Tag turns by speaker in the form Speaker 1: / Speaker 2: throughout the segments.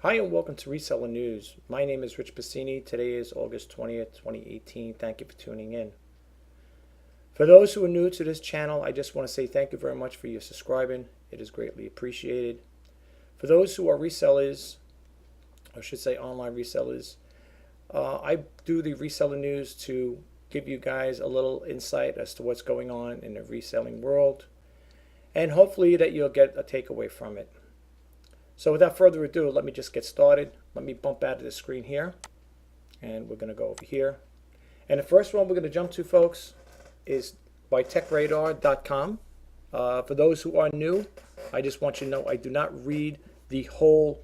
Speaker 1: Hi and welcome to Reseller News. My name is Rich Bassini. Today is August 20th, 2018. Thank you for tuning in. For those who are new to this channel, I just want to say thank you very much for your subscribing. It is greatly appreciated. For those who are resellers, or I should say online resellers, I do the Reseller News to give you guys a little insight as to what's going on in the reselling world, and hopefully that you'll get a takeaway from it. So without further ado, let me just get started. Let me bump out of the screen here, and we're going to go over here. And the first one we're going to jump to, folks, is by techradar.com. For those who are new, I just want you to know I do not read the whole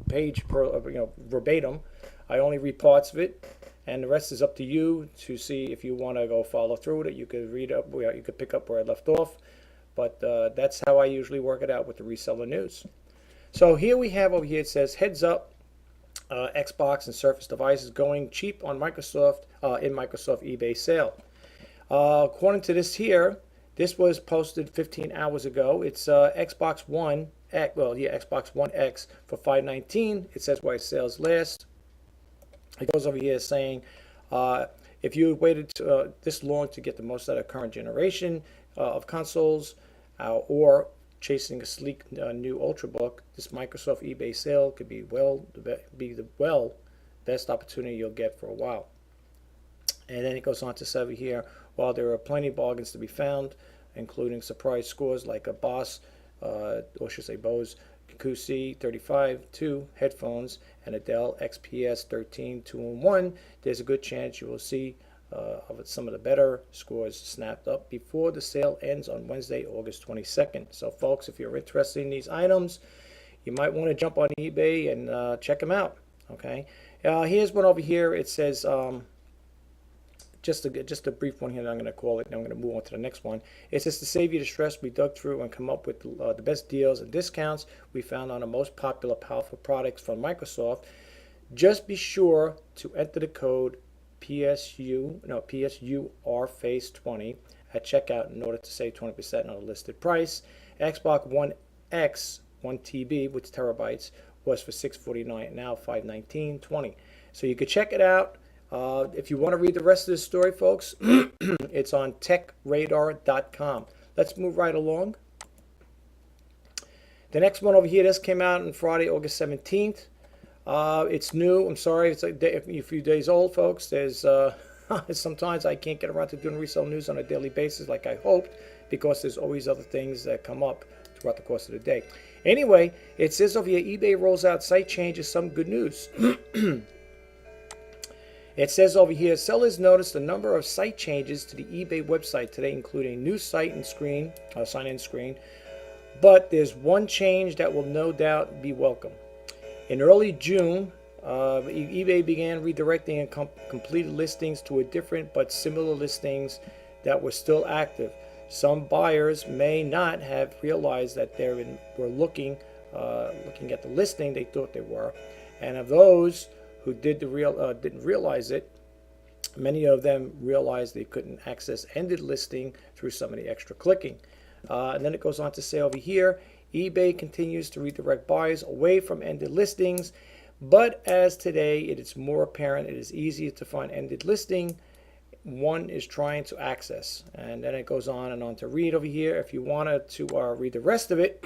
Speaker 1: page verbatim. I only read parts of it, and the rest is up to you to see if you want to go follow through with it. You could read up, you could pick up where I left off, but that's how I usually work it out with the Reseller News. So here we have over here, it says heads up, Xbox and Surface devices going cheap on Microsoft in Microsoft eBay sale. According to this here, this was posted 15 hours ago. It's Xbox One X, Xbox One X for $519. It says why sales last. It goes over here saying if you waited this long to get the most out of current generation of consoles or chasing a sleek new Ultrabook, this Microsoft eBay sale could be the best opportunity you'll get for a while. And then it goes on to say over here, while there are plenty of bargains to be found, including surprise scores like a Bose QC35 2 headphones and a Dell XPS 13 2-in-1, there's a good chance you will see some of the better scores snapped up before the sale ends on Wednesday, August 22nd. So folks, if you're interested in these items, you might want to jump on eBay and check them out. Okay, here's one over here. It says just a brief one here that I'm going to call it, and I'm going to move on to the next one. It says, to save you the stress, we dug through and come up with the best deals and discounts we found on the most popular powerful products from Microsoft. Just be sure to enter the code PSURFACE20 at checkout in order to save 20% on the listed price. Xbox One X 1 TB with terabytes was for $649, now $519.20. So you could check it out. If you want to read the rest of this story, folks, it's on techradar.com. Let's move right along. The next one over here, this came out on Friday, August 17th. It's new. I'm sorry, it's a few days old, folks. There's sometimes I can't get around to doing resale news on a daily basis like I hoped, because there's always other things that come up throughout the course of the day. Anyway, it says over here, eBay rolls out site changes, some good news. It says over here, sellers noticed a number of site changes to the eBay website today, including new site and screen, sign-in screen. But there's one change that will no doubt be welcome. In early June, eBay began redirecting and completed listings to a different but similar listings that were still active. Some buyers may not have realized that they were looking at the listing they thought they were, and of those who didn't realize it, many of them realized they couldn't access ended listing through some of the extra clicking. And then it goes on to say over here, eBay continues to redirect buyers away from ended listings, but as today it is more apparent it is easier to find ended listing one is trying to access. And then it goes on and on to read over here. If you wanted to read the rest of it,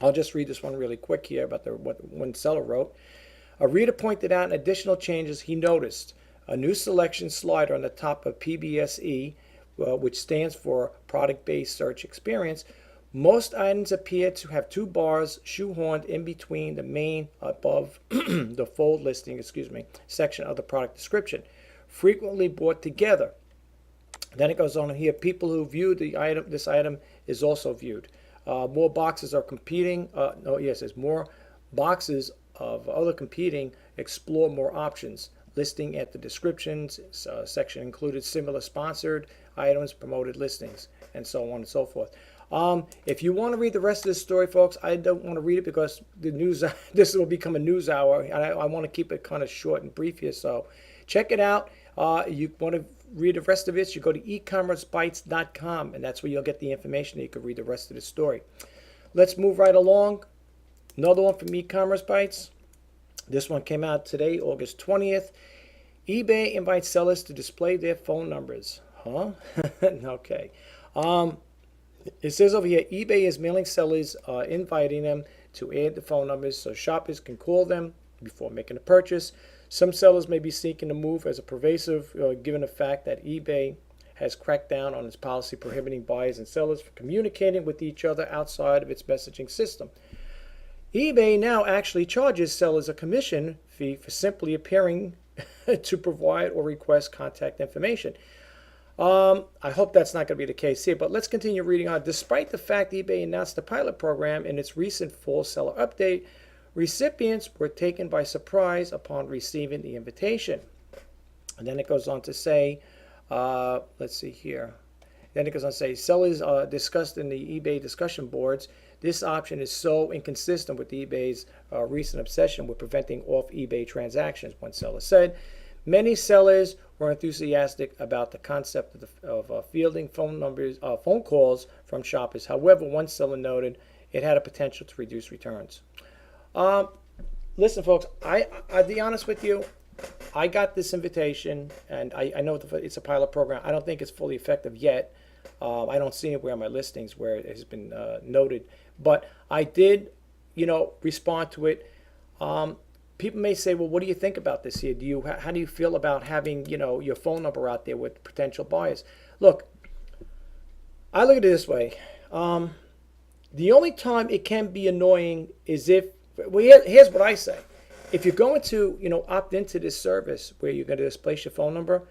Speaker 1: I'll just read this one really quick here about what one seller wrote. A reader pointed out additional changes he noticed. A new selection slider on the top of PBSE, which stands for Product-Based Search Experience. Most items appear to have two bars shoehorned in between the main above the fold listing, section of the product description, frequently brought together. Then it goes on here, people who view this item is also viewed. More boxes are competing. There's more boxes of other competing, explore more options. Listing at the descriptions section included similar sponsored items, promoted listings, and so on and so forth. If you want to read the rest of this story, folks, I don't want to read it because the news. This will become a news hour, and I want to keep it kind of short and brief here. So check it out. You want to read the rest of it, you go to ecommercebytes.com, and that's where you'll get the information that you can read the rest of the story. Let's move right along. Another one from e-commerce bites. This one came out today, August 20th. eBay invites sellers to display their phone numbers. Huh? Okay. Um, it says over here, eBay is mailing sellers, inviting them to add the phone numbers so shoppers can call them before making a purchase. Some sellers may be seeking the move as a pervasive, given the fact that eBay has cracked down on its policy prohibiting buyers and sellers from communicating with each other outside of its messaging system. eBay now actually charges sellers a commission fee for simply appearing to provide or request contact information. I hope that's not going to be the case here, but let's continue reading on. Despite the fact eBay announced the pilot program in its recent fall seller update, recipients were taken by surprise upon receiving the invitation. And then it goes on to say, let's see here. Then it goes on to say, sellers discussed in the eBay discussion boards. This option is so inconsistent with eBay's recent obsession with preventing off-eBay transactions, one seller said. Many sellers were enthusiastic about the concept of fielding phone calls from shoppers. However, one seller noted it had a potential to reduce returns. Listen, folks, I'll be honest with you. I got this invitation, and I know it's a pilot program. I don't think it's fully effective yet. I don't see anywhere on my listings where it has been noted, but I did, respond to it. People may say, well, what do you think about this here? How do you feel about having, your phone number out there with potential buyers? Look, I look at it this way. The only time it can be annoying is here's what I say. If you're going to, opt into this service where you're going to display your phone number,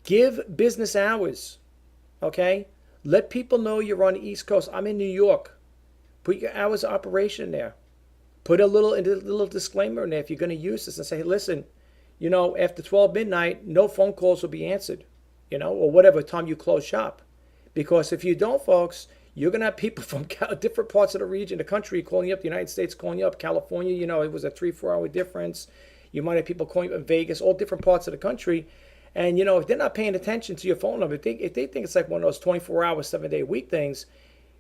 Speaker 1: give business hours, okay? Let people know you're on the East Coast. I'm in New York. Put your hours of operation there. Put a little disclaimer in there if you're going to use this and say, hey, listen, after 12 midnight, no phone calls will be answered, or whatever time you close shop. Because if you don't, folks, you're going to have people from different parts of the country calling you up, the United States calling you up, California, it was a 3-4 hour difference. You might have people calling you up in Vegas, all different parts of the country. And, if they're not paying attention to your phone number, if they think it's like one of those 24-hour, 7-day-a-week things,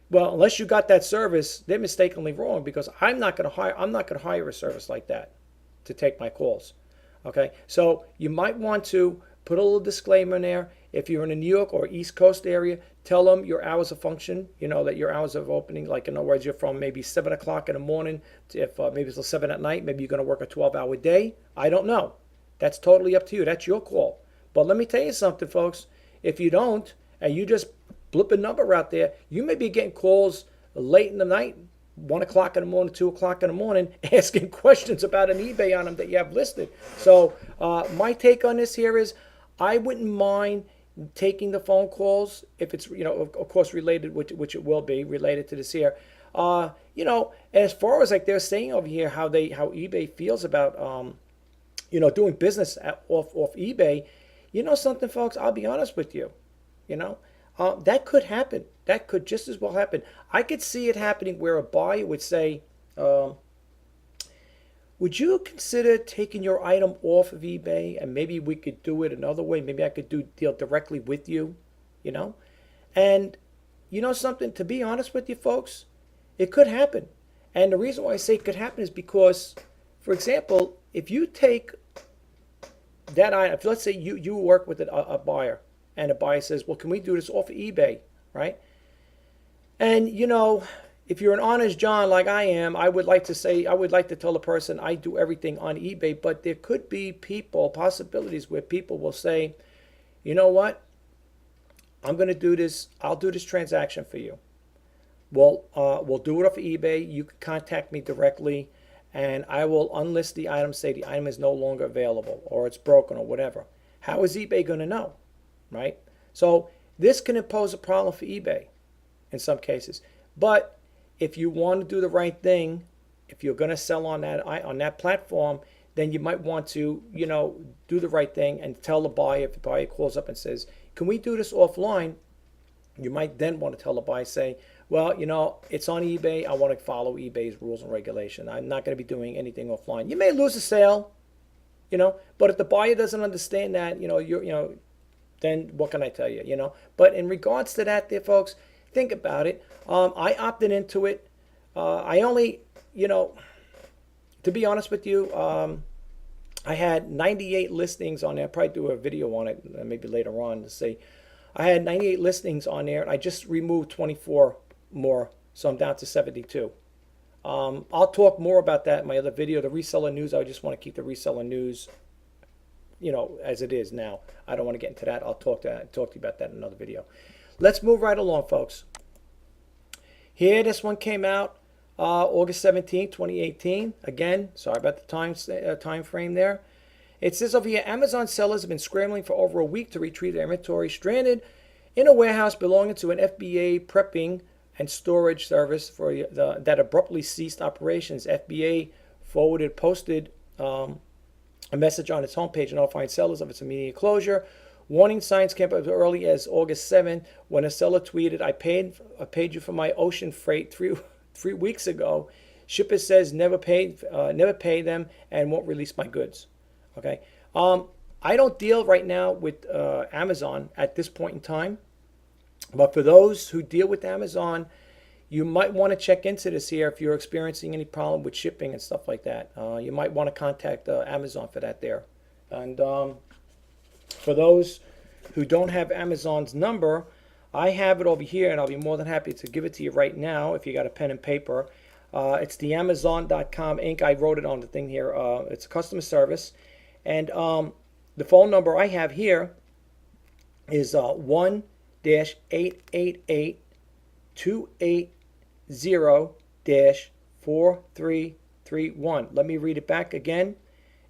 Speaker 1: well, unless you got that service, they're mistakenly wrong, because I'm not going to hire a service like that to take my calls. Okay, so you might want to put a little disclaimer in there. If you're in the New York or East Coast area, tell them your hours of function. That your hours of opening, like in other words, you're from maybe 7 o'clock in the morning to maybe it's 7 at night. Maybe you're going to work a 12-hour day. I don't know. That's totally up to you. That's your call. But let me tell you something, folks. If you don't, and you just blip a number out there, you may be getting calls late in the night, 1 o'clock in the morning, 2 o'clock in the morning, asking questions about an eBay on them that you have listed. So my take on this here is I wouldn't mind taking the phone calls if it's, of course, related, which it will be related to this here. As far as like they're saying over here, how eBay feels about, doing business off eBay, something, folks, I'll be honest with you, that could happen. That could just as well happen. I could see it happening where a buyer would say, would you consider taking your item off of eBay, and maybe we could do it another way? Maybe I could deal directly with you, And something, to be honest with you, folks, it could happen. And the reason why I say it could happen is because, for example, if you take that item, if let's say you work with a buyer, and a buyer says, well, can we do this off of eBay, right? And, if you're an honest John like I am, I would like to tell the person I do everything on eBay, but there could be possibilities where people will say, you know what? I'm going to do this. I'll do this transaction for you. We'll do it off of eBay. You can contact me directly, and I will unlist the item, say the item is no longer available, or it's broken, or whatever. How is eBay going to know? Right? So this can impose a problem for eBay in some cases. But if you want to do the right thing, if you're going to sell on that platform, then you might want to, do the right thing and tell the buyer. If the buyer calls up and says, can we do this offline? You might then want to tell the buyer, say, well, it's on eBay. I want to follow eBay's rules and regulation. I'm not going to be doing anything offline. You may lose a sale, but if the buyer doesn't understand that, then what can I tell you, But in regards to that there, folks, think about it. I opted into it. I only, you know, to be honest with you, I had 98 listings on there. I'll probably do a video on it maybe later on to see. I had 98 listings on there, and I just removed 24 more, so I'm down to 72. I'll talk more about that in my other video, the reseller news. I just want to keep the reseller news, as it is now. I don't want to get into that. I'll talk to you about that in another video. Let's move right along, folks. Here, this one came out August 17, 2018. Again, sorry about the time frame there. It says over here, Amazon sellers have been scrambling for over a week to retrieve their inventory stranded in a warehouse belonging to an FBA prepping and storage service that abruptly ceased operations. FBA posted a message on its homepage notifying sellers of its immediate closure. Warning signs came up as early as August 7 when a seller tweeted, I paid you for my ocean freight three weeks ago. Shipper says never pay them and won't release my goods. Okay. I don't deal right now with Amazon at this point in time. But for those who deal with Amazon, you might want to check into this here if you're experiencing any problem with shipping and stuff like that. You might want to contact Amazon for that there. And for those who don't have Amazon's number, I have it over here, and I'll be more than happy to give it to you right now if you got a pen and paper. It's the Amazon.com Inc. I wrote it on the thing here. It's a customer service. And the phone number I have here is 1-888-280-4331. Let me read it back again.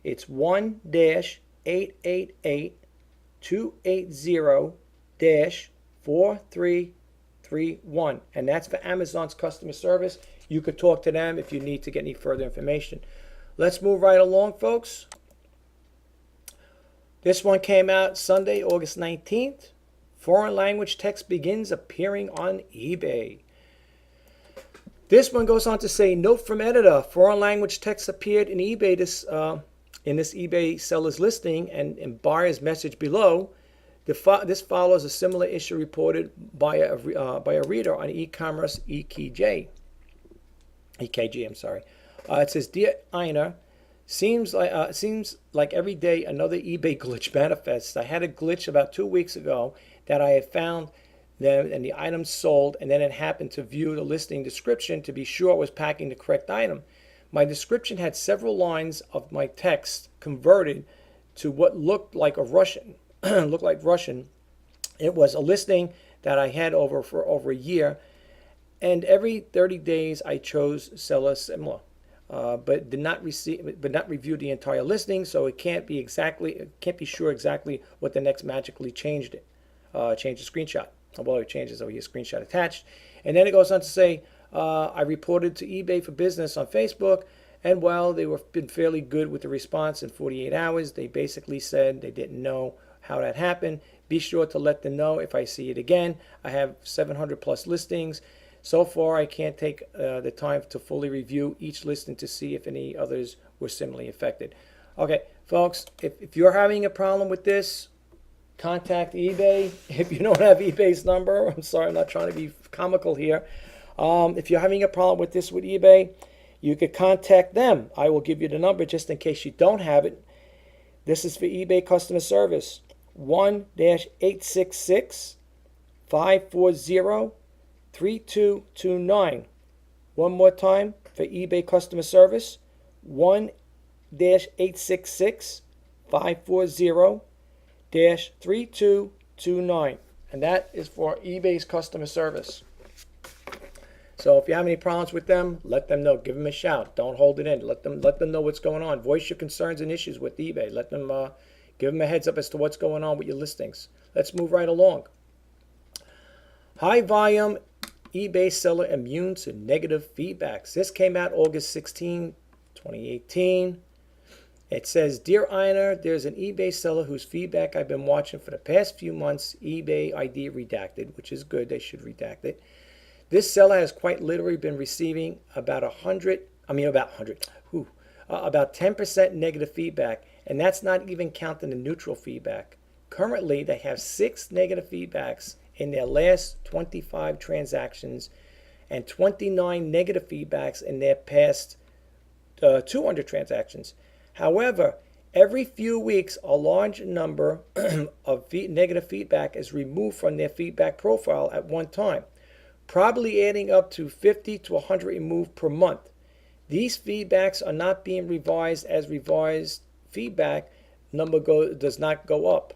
Speaker 1: It's 1-888-280-4331. And that's for Amazon's customer service. You could talk to them if you need to get any further information. Let's move right along, folks. This one came out Sunday, August 19th. Foreign language text begins appearing on eBay. This one goes on to say, note from editor, foreign language text appeared in eBay in this eBay seller's listing and in buyer's message below. This follows a similar issue reported by a reader on e-commerce EKG. I'm sorry. It says, Dear Ina, seems like every day another eBay glitch manifests. I had a glitch about 2 weeks ago that I had found them and the items sold, and then it happened to view the listing description to be sure I was packing the correct item. My description had several lines of my text converted to what looked like Russian. It was a listing that I had for over a year, and every 30 days I chose seller similar. But did not review the entire listing, so it can't be sure exactly what the next magically changed the screenshot. Well, it changes over here, screenshot attached, and then it goes on to say, I reported to eBay for Business on Facebook, and while they were been fairly good with the response in 48 hours, they basically said they didn't know how that happened. Be sure to let them know if I see it again. I have 700 plus listings. So far, I can't take the time to fully review each listing to see if any others were similarly affected. Okay, folks, if you're having a problem with this, contact eBay. If you don't have eBay's number, I'm sorry, I'm not trying to be comical here. If you're having a problem with this with eBay, you could contact them. I will give you the number just in case you don't have it. This is for eBay customer service. 1-866-540-3229. One more time for eBay customer service, 1-866-540-3229. And that is for eBay's customer service. So if you have any problems with them, let them know. Give them a shout. Don't hold it in. Let them know what's going on. Voice your concerns and issues with eBay. Let them give them a heads up as to what's going on with your listings. Let's move right along. High volume eBay seller immune to negative feedbacks. This came out August 16, 2018. It says, Dear Ina, there's an eBay seller whose feedback I've been watching for the past few months, eBay ID redacted, which is good. They should redact it. This seller has quite literally been receiving about 10% negative feedback, and that's not even counting the neutral feedback. Currently, they have 6 negative feedbacks in their last 25 transactions, and 29 negative feedbacks in their past 200 transactions. However, every few weeks, a large number of negative feedback is removed from their feedback profile at one time, probably adding up to 50 to 100 removed per month. These feedbacks are not being revised as revised feedback number does not go up.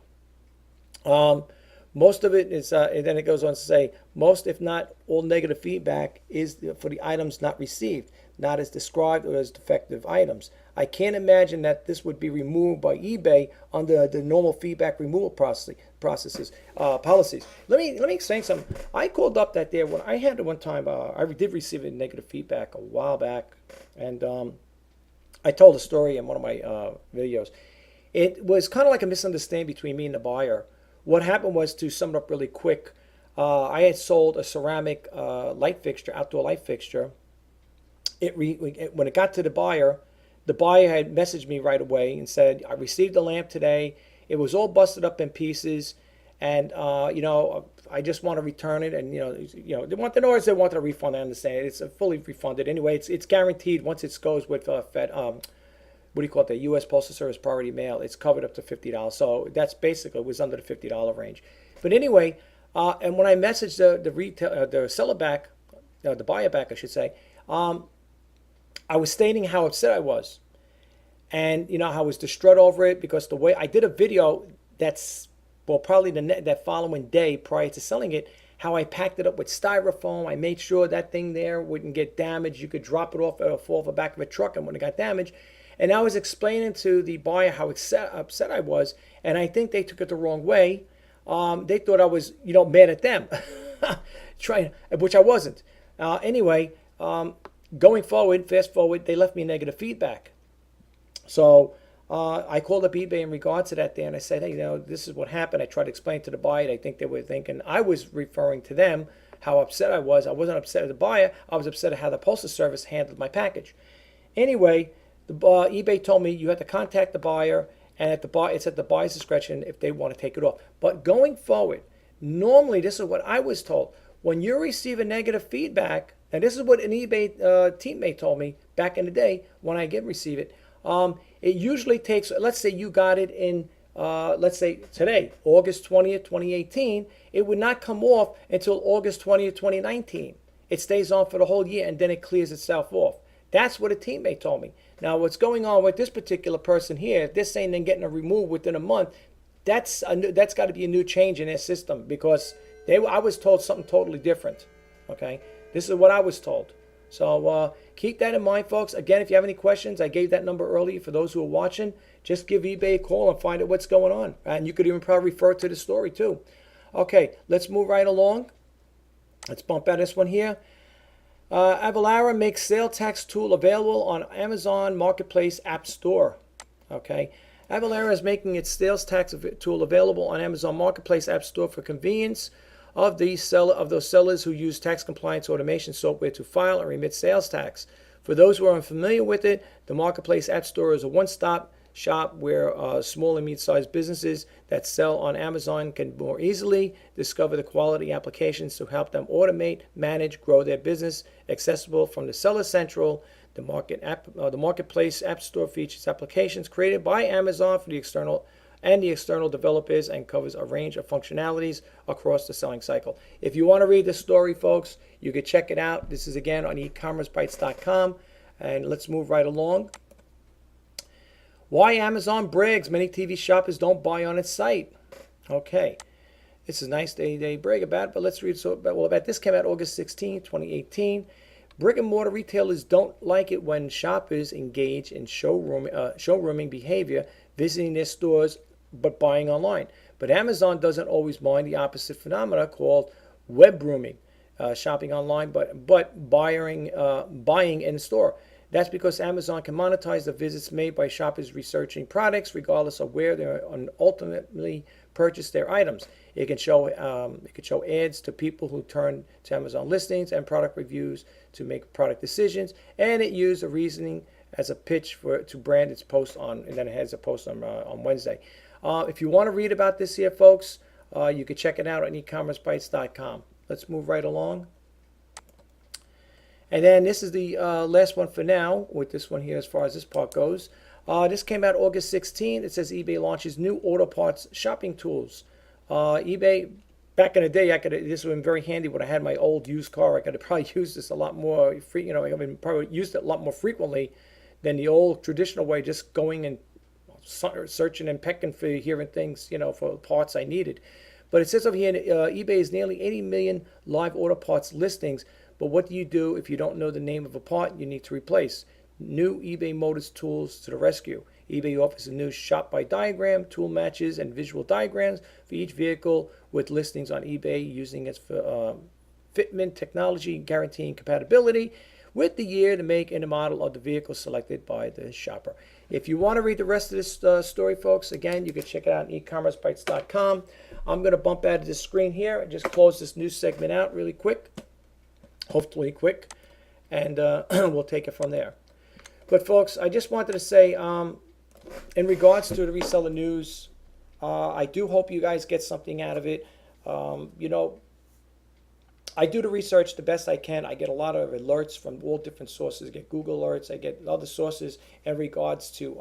Speaker 1: Most of it is, and then it goes on to say, most, if not all, negative feedback is for the items not received, not as described or as defective items. I can't imagine that this would be removed by eBay under the normal feedback removal policies. Let me explain something. I called up that there when I had it one time. I did receive a negative feedback a while back, and I told a story in one of my videos. It was kind of like a misunderstanding between me and the buyer. What happened was, to sum it up really quick, I had sold a ceramic light fixture, outdoor light fixture. When it got to the buyer had messaged me right away and said, I received the lamp today. It was all busted up in pieces, and I just want to return it. And they want to know if they wanted a refund. I understand it's fully refunded anyway. It's guaranteed once it goes with Fed. What do you call it? The U.S. Postal Service Priority Mail. It's covered up to $50. So that's basically, it was under the $50 range. But anyway, and when I messaged the seller back, the buyer back, I should say, I was stating how upset I was, and how I was distraught over it, because the way I did a video that's, well, probably that following day prior to selling it, how I packed it up with styrofoam. I made sure that thing there wouldn't get damaged. You could drop it off or fall off the back of a truck and wouldn't have got damaged. And I was explaining to the buyer how upset I was, and I think they took it the wrong way. They thought I was, mad at them, which I wasn't. Anyway, going forward, fast forward, they left me negative feedback. So I called up eBay in regards to that there, and I said, hey, this is what happened. I tried to explain to the buyer. I think they were thinking I was referring to them, how upset I was. I wasn't upset at the buyer. I was upset at how the Postal Service handled my package. Anyway, eBay told me you have to contact the buyer, and it's at the buyer's discretion if they want to take it off. But going forward, normally, this is what I was told. When you receive a negative feedback, and this is what an eBay teammate told me back in the day when I did receive it, it usually takes, let's say you got it in, let's say today, August 20th, 2018, it would not come off until August 20th, 2019. It stays on for the whole year, and then it clears itself off. That's what a teammate told me. Now, what's going on with this particular person here, if they're saying they're getting a removed within a month, that's got to be a new change in their system, because I was told something totally different. Okay, this is what I was told. So keep that in mind, folks. Again, if you have any questions, I gave that number earlier for those who are watching. Just give eBay a call and find out what's going on. And you could even probably refer to the story too. Okay, let's move right along. Let's bump out this one here. Avalara makes sales tax tool available on Amazon Marketplace App Store. Okay, Avalara is making its sales tax tool available on Amazon Marketplace App Store for convenience of those sellers who use tax compliance automation software to file and remit sales tax. For those who are unfamiliar with it, the Marketplace App Store is a one-stop shop where small and mid-sized businesses that sell on Amazon can more easily discover the quality applications to help them automate, manage, grow their business. Accessible from the Seller Central, the Marketplace App Store features applications created by Amazon for the external developers and covers a range of functionalities across the selling cycle. If you want to read this story, folks, you can check it out. This is again on ecommercebytes.com, and let's move right along. Why Amazon brags many TV shoppers don't buy on its site. Okay, this is nice. They brag about it, but let's read. About this came out August 16, 2018. Brick and mortar retailers don't like it when shoppers engage in showrooming behavior, visiting their stores but buying online. But Amazon doesn't always mind the opposite phenomena called web rooming, shopping online but buying in store. That's because Amazon can monetize the visits made by shoppers researching products regardless of where they ultimately purchase their items. It can show ads to people who turn to Amazon listings and product reviews to make product decisions, and it used the reasoning as a pitch to brand its post on, and then it has a post on Wednesday. If you want to read about this here, folks, you can check it out on ecommercebytes.com. Let's move right along. And then this is the last one for now with this one here as far as this part goes. This came out August 16th. It says eBay launches new auto parts shopping tools. eBay, back in the day, this would have been very handy when I had my old used car. I could have probably used this a lot more, I probably used it a lot more frequently than the old traditional way, just going and searching and pecking for hearing things, for parts I needed. But it says over here, eBay is nearly 80 million live auto parts listings. But what do you do if you don't know the name of a part you need to replace? New eBay Motors tools to the rescue. eBay offers a new shop by diagram, tool matches, and visual diagrams for each vehicle with listings on eBay using its fitment technology, guaranteeing compatibility with the year, the make, and the model of the vehicle selected by the shopper. If you want to read the rest of this story, folks, again, you can check it out on ecommercebytes.com. I'm going to bump out of this screen here and just close this news segment out really quick, hopefully quick, and we'll take it from there. But, folks, I just wanted to say, in regards to the reseller news, I do hope you guys get something out of it. I do the research the best I can. I get a lot of alerts from all different sources. I get Google alerts. I get other sources in regards to,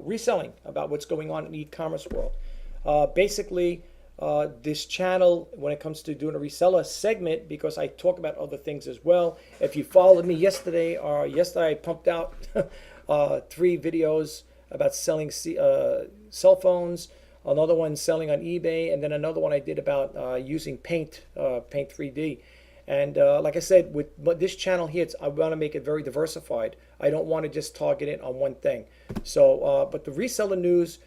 Speaker 1: reselling, about what's going on in the e-commerce world. Basically, this channel, when it comes to doing a reseller segment, because I talk about other things as well. If you followed me yesterday I pumped out 3 videos about selling cell phones, another one selling on eBay, and then another one I did about using Paint 3D. And like I said, with this channel here, I want to make it very diversified. I don't want to just target it on one thing. So, but the reseller news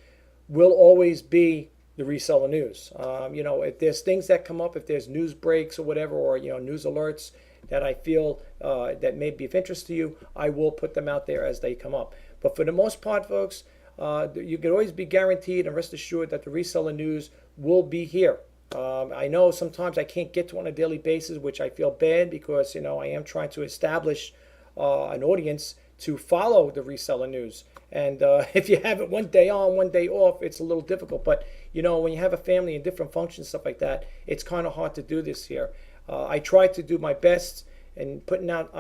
Speaker 1: will always be the reseller news. If there's things that come up, if there's news breaks or whatever, or news alerts that I feel that may be of interest to you, I will put them out there as they come up. But for the most part, folks, you can always be guaranteed and rest assured that the reseller news will be here. I know sometimes I can't get to on a daily basis, which I feel bad because I am trying to establish an audience to follow the reseller news. And if you have it one day on, one day off, it's a little difficult. But when you have a family and different functions, stuff like that, it's kind of hard to do this here. I try to do my best and putting out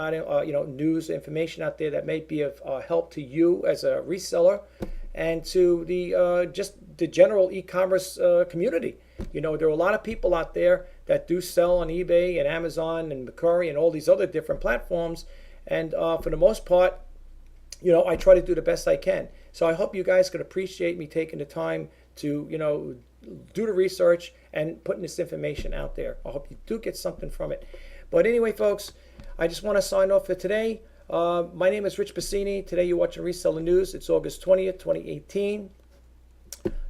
Speaker 1: news information out there that may be of help to you as a reseller and to the just the general e-commerce community. There are a lot of people out there that do sell on eBay and Amazon and Mercari and all these other different platforms. And for the most part, I try to do the best I can. So I hope you guys can appreciate me taking the time to, do the research and putting this information out there. I hope you do get something from it. But anyway, folks, I just want to sign off for today. My name is Rich Bassini. Today you're watching Reseller News. It's August 20th, 2018.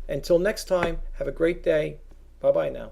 Speaker 1: Until next time, have a great day. Bye-bye now.